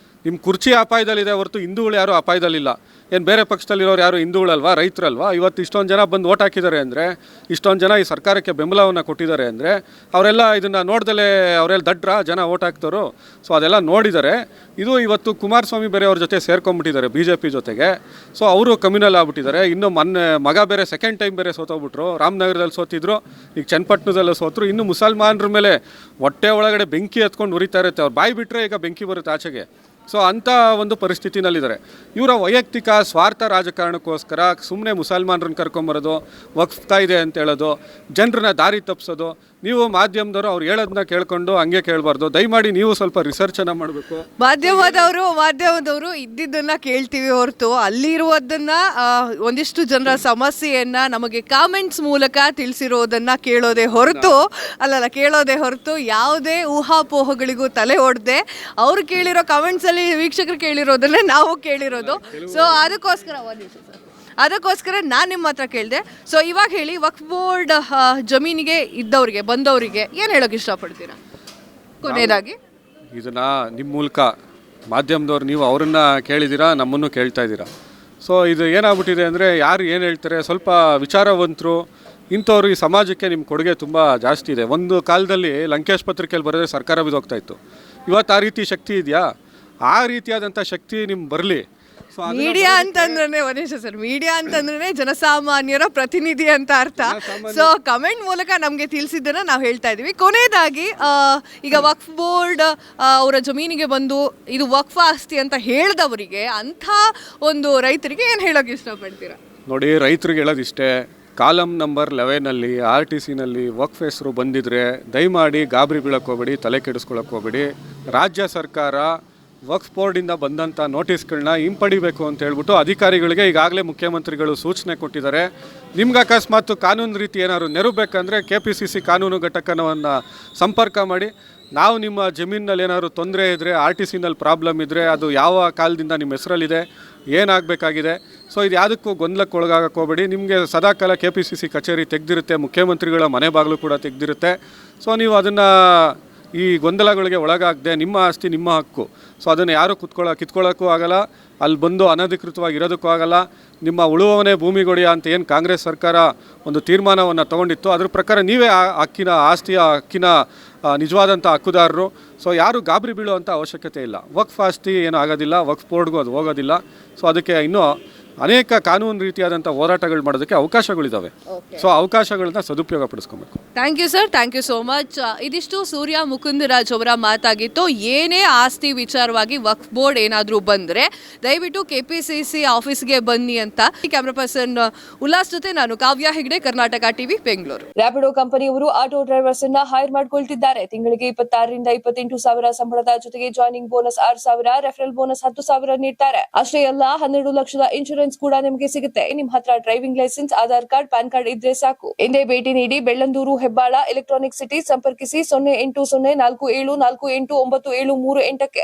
ನಿಮ್ಮ ಕುರ್ಚಿ ಅಪಾಯದಲ್ಲಿದೆ ಹೊರತು ಹಿಂದೂಗಳು ಯಾರೂ ಅಪಾಯದಲ್ಲಿಲ್ಲ. ಏನು ಬೇರೆ ಪಕ್ಷದಲ್ಲಿರೋರು ಯಾರು ಹಿಂದೂಗಳಲ್ವಾ, ರೈತರಲ್ವಾ? ಇವತ್ತು ಇಷ್ಟೊಂದು ಜನ ಬಂದು ಓಟ್ ಹಾಕಿದ್ದಾರೆ ಅಂದರೆ, ಇಷ್ಟೊಂದು ಜನ ಈ ಸರ್ಕಾರಕ್ಕೆ ಬೆಂಬಲವನ್ನು ಕೊಟ್ಟಿದ್ದಾರೆ ಅಂದರೆ, ಅವರೆಲ್ಲ ಇದನ್ನು ನೋಡ್ದಲೇ ಅವರೆಲ್ಲ ದಡ್ರ ಜನ ಓಟ್ ಹಾಕ್ತವರು. ಸೊ ಅದೆಲ್ಲ ನೋಡಿದ್ದಾರೆ. ಇದು ಇವತ್ತು ಕುಮಾರಸ್ವಾಮಿ ಬೇರೆ ಅವ್ರ ಜೊತೆ ಸೇರ್ಕೊಂಡ್ಬಿಟ್ಟಿದ್ದಾರೆ BJP ಜೊತೆಗೆ. ಸೊ ಅವರು ಕಮ್ಯುನಲ್ ಆಗ್ಬಿಟ್ಟಿದ್ದಾರೆ. ಇನ್ನು ಮಗ ಬೇರೆ ಸೆಕೆಂಡ್ ಟೈಮ್ ಬೇರೆ ಸೋತೋಗ್ಬಿಟ್ರು. ರಾಮನಗರದಲ್ಲಿ ಸೋತಿದ್ರು, ಈಗ ಚನ್ನಪಟ್ಟಣದಲ್ಲೂ ಸೋತರು. ಇನ್ನು ಮುಸಲ್ಮಾನರ ಮೇಲೆ ಹೊಟ್ಟೆ ಒಳಗಡೆ ಬೆಂಕಿ ಹತ್ಕೊಂಡು ಉರಿತಾ ಇರುತ್ತೆ. ಅವ್ರು ಬಾಯಿ ಬಿಟ್ಟರೆ ಈಗ ಬೆಂಕಿ ಬರುತ್ತೆ ಆಚೆಗೆ. ಸೊ ಅಂಥ ಒಂದು ಪರಿಸ್ಥಿತಿನಲ್ಲಿದ್ದಾರೆ. ಇವರ ವೈಯಕ್ತಿಕ ಸ್ವಾರ್ಥ ರಾಜಕಾರಣಕ್ಕೋಸ್ಕರ ಸುಮ್ಮನೆ ಮುಸಲ್ಮಾನರನ್ನ ಕರ್ಕೊಂಬರೋದು, ವಕ್ಫ್ ಕಾಯ್ದೆ ಅಂತ ಹೇಳೋದು, ಜನರನ್ನ ದಾರಿ ತಪ್ಪಿಸೋದು. ನೀವು ಮಾಧ್ಯಮದವರು ಅವ್ರು ಹೇಳೋದನ್ನ ಕೇಳ್ಕೊಂಡು ಹಂಗೆ ಕೇಳಬಾರ್ದು. ದಯಮಾಡಿ ನೀವು ಸ್ವಲ್ಪ ರಿಸರ್ಚನ್ನು ಮಾಡಬೇಕು. ಮಾಧ್ಯಮದವರು ಇದ್ದಿದ್ದನ್ನ ಕೇಳ್ತೀವಿ ಹೊರತು ಅಲ್ಲಿರುವುದನ್ನ ಒಂದಿಷ್ಟು ಜನರ ಸಮಸ್ಯೆಯನ್ನ ನಮಗೆ ಕಾಮೆಂಟ್ಸ್ ಮೂಲಕ ತಿಳಿಸಿರೋದನ್ನ ಕೇಳೋದೇ ಹೊರತು ಯಾವುದೇ ಊಹಾಪೋಹಗಳಿಗೂ ತಲೆ ಹೊಡೆದೆ ಅವ್ರು ಕೇಳಿರೋ ಕಮೆಂಟ್ಸ್ ಅಲ್ಲಿ ವೀಕ್ಷಕರು ಕೇಳಿರೋದನ್ನೇ ನಾವು ಕೇಳಿರೋದು. ಸೊ ಅದಕ್ಕೋಸ್ಕರ ನಾನು ನಿಮ್ಮ ಹತ್ರ ಕೇಳಿದೆ. ಸೊ ಇವಾಗ ಹೇಳಿ, ವಕ್ಫ್ ಬೋರ್ಡ್ ಜಮೀನಿಗೆ ಇದ್ದವ್ರಿಗೆ ಬಂದವರಿಗೆ ಏನು ಹೇಳೋಕೆ ಇಷ್ಟಪಡ್ತೀರಾ ಕೊನೆಯದಾಗಿ? ಇದನ್ನ ನಿಮ್ಮ ಮೂಲಕ ಮಾಧ್ಯಮದವ್ರು ನೀವು ಅವರನ್ನು ಕೇಳಿದ್ದೀರಾ, ನಮ್ಮನ್ನು ಕೇಳ್ತಾ ಇದ್ದೀರಾ. ಸೊ ಇದು ಏನಾಗ್ಬಿಟ್ಟಿದೆ ಅಂದರೆ, ಯಾರು ಏನು ಹೇಳ್ತಾರೆ, ಸ್ವಲ್ಪ ವಿಚಾರವಂತರು ಇಂಥವ್ರು ಈ ಸಮಾಜಕ್ಕೆ ನಿಮ್ಮ ಕೊಡುಗೆ ತುಂಬ ಜಾಸ್ತಿ ಇದೆ. ಒಂದು ಕಾಲದಲ್ಲಿ ಲಂಕೇಶ್ ಪತ್ರಿಕೆಯಲ್ಲಿ ಬರೆದ್ರೆ ಸರ್ಕಾರ ಬಿದ್ದೋಗ್ತಾ ಇತ್ತು. ಇವತ್ತು ಆ ರೀತಿ ಶಕ್ತಿ ಇದೆಯಾ? ಆ ರೀತಿಯಾದಂಥ ಶಕ್ತಿ ನಿಮ್ಗೆ ಬರಲಿ. ಮೀಡಿಯಾ ಅಂತಂದ್ರೆ ಜನಸಾಮಾನ್ಯರ ಪ್ರತಿನಿಧಿ ಅಂತ ಅರ್ಥ. ಸೊ ಕಮೆಂಟ್ ಮೂಲಕ ನಮಗೆ ತಿಳಿಸಿದ್ದನ್ನ ನಾವು ಹೇಳ್ತಾ ಇದೀವಿ. ಕೊನೆಯದಾಗಿ ಈಗ ವಕ್ಫ್ ಬೋರ್ಡ್ ಅವರ ಜಮೀನಿಗೆ ಬಂದು ಇದು ವಕ್ಫ್ ಆಸ್ತಿ ಅಂತ ಹೇಳಿದವರಿಗೆ, ಅಂಥ ಒಂದು ರೈತರಿಗೆ ಏನು ಹೇಳೋಕೆ ಇಷ್ಟಪಡ್ತೀರಾ? ನೋಡಿ, ರೈತರಿಗೆ ಹೇಳೋದಿಷ್ಟೇ, ಕಾಲಮ್ ನಂಬರ್ 11ನಲ್ಲಿ RTCನಲ್ಲಿ ವಕ್ಫ್ ಹೆಸರು ಬಂದಿದ್ರೆ ದಯಮಾಡಿ ಗಾಬರಿ ಬೀಳಕ್ಕೆ ಹೋಗಬೇಡಿ, ತಲೆ ಕೆಡಿಸ್ಕೊಳಕ್ಕೆ ಹೋಗಬೇಡಿ. ರಾಜ್ಯ ಸರ್ಕಾರ ವಕ್ಫ್ ಬೋರ್ಡಿಂದ ಬಂದಂಥ ನೋಟಿಸ್ಗಳನ್ನ ಹಿಂಪಡಿಬೇಕು ಅಂತ ಹೇಳ್ಬಿಟ್ಟು ಅಧಿಕಾರಿಗಳಿಗೆ ಈಗಾಗಲೇ ಮುಖ್ಯಮಂತ್ರಿಗಳು ಸೂಚನೆ ಕೊಟ್ಟಿದ್ದಾರೆ. ನಿಮ್ಗೆ ಅಕಸ್ಮಾತ್ ಕಾನೂನು ರೀತಿ ಏನಾದ್ರು ನೆರವು ಬೇಕಂದರೆ KPCC ಕಾನೂನು ಘಟಕವನ್ನು ಸಂಪರ್ಕ ಮಾಡಿ. ನಾವು ನಿಮ್ಮ ಜಮೀನಿನಲ್ಲಿ ಏನಾದ್ರು ತೊಂದರೆ ಇದ್ದರೆ, RTCನಲ್ಲಿ ಪ್ರಾಬ್ಲಮ್ ಇದ್ದರೆ, ಅದು ಯಾವ ಕಾಲದಿಂದ ನಿಮ್ಮ ಹೆಸರಲ್ಲಿದೆ, ಏನಾಗಬೇಕಾಗಿದೆ, ಸೊ ಇದು ಯಾವುದಕ್ಕೂ ಗೊಂದಲಕ್ಕೆ ಒಳಗಾಗಕ್ಕೆ ಹೋಗಬೇಡಿ. ನಿಮಗೆ ಸದಾಕಾಲ KPCC ಕಚೇರಿ ತೆಗೆದಿರುತ್ತೆ, ಮುಖ್ಯಮಂತ್ರಿಗಳ ಮನೆ ಬಾಗಿಲು ಕೂಡ ತೆಗೆದಿರುತ್ತೆ. ಸೊ ನೀವು ಅದನ್ನು ಈ ಗೊಂದಲಗಳಿಗೆ ಒಳಗಾಗದೆ, ನಿಮ್ಮ ಆಸ್ತಿ ನಿಮ್ಮ ಹಕ್ಕು, ಸೊ ಅದನ್ನು ಯಾರೂ ಕಿತ್ಕೊಳ್ಳೋಕ್ಕೂ ಆಗಲ್ಲ, ಅಲ್ಲಿ ಬಂದು ಅನಧಿಕೃತವಾಗಿ ಇರೋದಕ್ಕೂ ಆಗಲ್ಲ. ನಿಮ್ಮ ಉಳುವವನೇ ಭೂಮಿಗೊಡೆಯ ಅಂತ ಏನು ಕಾಂಗ್ರೆಸ್ ಸರ್ಕಾರ ಒಂದು ತೀರ್ಮಾನವನ್ನು ತೊಗೊಂಡಿತ್ತು, ಅದ್ರ ಪ್ರಕಾರ ನೀವೇ ಆಸ್ತಿಯ ಹಕ್ಕಿನ ನಿಜವಾದಂಥ ಹಕ್ಕುದಾರರು. ಸೊ ಯಾರು ಗಾಬರಿ ಬೀಳುವಂಥ ಅವಶ್ಯಕತೆ ಇಲ್ಲ. ವಕ್ಫ್ ಆಸ್ತಿ ಏನೂ ಆಗೋದಿಲ್ಲ, ವಕ್ಫ್ ಬೋರ್ಡ್ಗೂ ಅದು ಹೋಗೋದಿಲ್ಲ. ಸೊ ಅದಕ್ಕೆ ಇನ್ನೂ ಅನೇಕ ಕಾನೂನು ರೀತಿಯಾದಂಥ ಹೋರಾಟಗಳು ಮಾಡೋದಕ್ಕೆ ಅವಕಾಶಗಳಿದ್ದಾವೆ. ಸೊ ಅವಕಾಶಗಳನ್ನ ಸದುಪಯೋಗ ಪಡಿಸ್ಕೊಬೇಕು. Thank you sir, thank you so much. ಇದಿಷ್ಟು ಸೂರ್ಯ ಮುಕುಂದರಾಜ್ ಅವರ ಮಾತಾಗಿತ್ತು. ಏನೇ ಆಸ್ತಿ ವಿಚಾರವಾಗಿ ವಕ್ಫ್ ಬೋರ್ಡ್ ಏನಾದರೂ ಬಂದರೆ ದಯವಿಟ್ಟು KPCC ಆಫೀಸ್ಗೆ ಬನ್ನಿ ಅಂತ. ಕ್ಯಾಮ್ರಾ ಪರ್ಸನ್ ಉಲ್ಲಾಸ್ ಜೊತೆ ನಾನು ಕಾವ್ಯ ಹೆಗ್ಡೆ, ಕರ್ನಾಟಕ ಟಿವಿ, ಬೆಂಗಳೂರು. ರ್ಯಾಪಿಡೋ ಕಂಪನಿಯವರು ಆಟೋ ಡ್ರೈವರ್ಸ್ ಅನ್ನ ಹೈರ್ ಮಾಡ್ಕೊಳ್ತಿದ್ದಾರೆ. ತಿಂಗಳಿಗೆ 26,000ರಿಂದ 28,000 ಸಂಬಳದ ಜೊತೆಗೆ ಜಾಯ್ನಿಂಗ್ ಬೋನಸ್ 6,000, ರೆಫರಲ್ ಬೋನಸ್ 10,000 ನೀಡ್ತಾರೆ. ಅಷ್ಟೇ ಅಲ್ಲ, 12 ಲಕ್ಷದ ಇನ್ಶೂರೆನ್ಸ್ ಕೂಡ ನಿಮಗೆ ಸಿಗುತ್ತೆ. ನಿಮ್ಮ ಹತ್ರ driving licence, Aadhaar card, PAN card ಇದ್ರೆ ಸಾಕು. ಹಿಂದೆ ಭೇಟಿ ನೀಡಿ. Bellandur, Hebbal, electronic city. ಸಂಪರ್ಕಿಸಿ 0804748973 ಕ್ಕೆ.